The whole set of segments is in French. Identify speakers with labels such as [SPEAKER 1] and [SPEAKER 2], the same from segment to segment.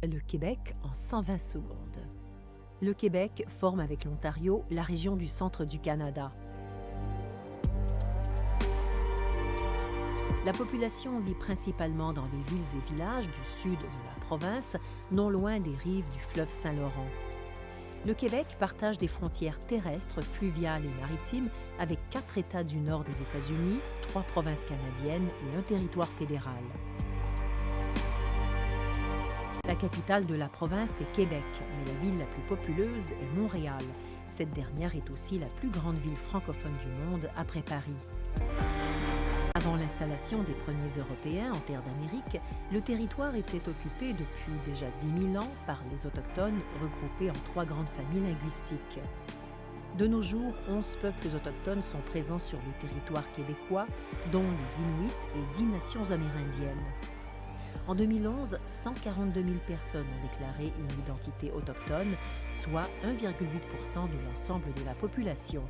[SPEAKER 1] Le Québec en 120 secondes. Le Québec forme avec l'Ontario la région du centre du Canada. La population vit principalement dans les villes et villages du sud de la province, non loin des rives du fleuve Saint-Laurent. Le Québec partage des frontières terrestres, fluviales et maritimes avec 4 États du nord des États-Unis, 3 provinces canadiennes et un territoire fédéral. La capitale de la province est Québec, mais la ville la plus populeuse est Montréal. Cette dernière est aussi la plus grande ville francophone du monde après Paris. Avant l'installation des premiers Européens en terre d'Amérique, le territoire était occupé depuis déjà 10 000 ans par les Autochtones regroupés en 3 grandes familles linguistiques. De nos jours, 11 peuples autochtones sont présents sur le territoire québécois, dont les Inuits et 10 nations amérindiennes. En 2011, 142 000 personnes ont déclaré une identité autochtone, soit 1,8% de l'ensemble de la population.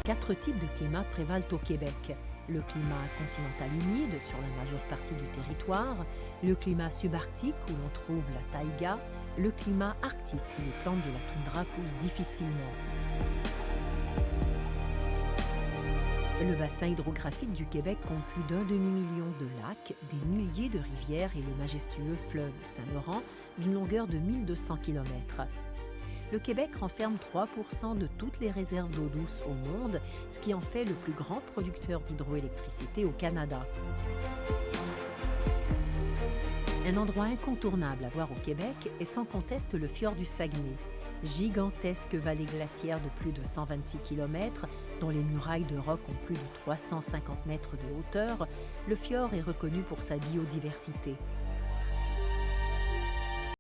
[SPEAKER 1] 4 types de climats prévalent au Québec. Le climat continental humide sur la majeure partie du territoire, le climat subarctique où l'on trouve la taïga, le climat arctique où les plantes de la toundra poussent difficilement. Le bassin hydrographique du Québec compte plus d'un demi-million de lacs, des milliers de rivières et le majestueux fleuve Saint-Laurent d'une longueur de 1200 km. Le Québec renferme 3% de toutes les réserves d'eau douce au monde, ce qui en fait le plus grand producteur d'hydroélectricité au Canada. Un endroit incontournable à voir au Québec est sans conteste le fjord du Saguenay. Gigantesque vallée glaciaire de plus de 126 km, dont les murailles de roc ont plus de 350 mètres de hauteur, le fjord est reconnu pour sa biodiversité.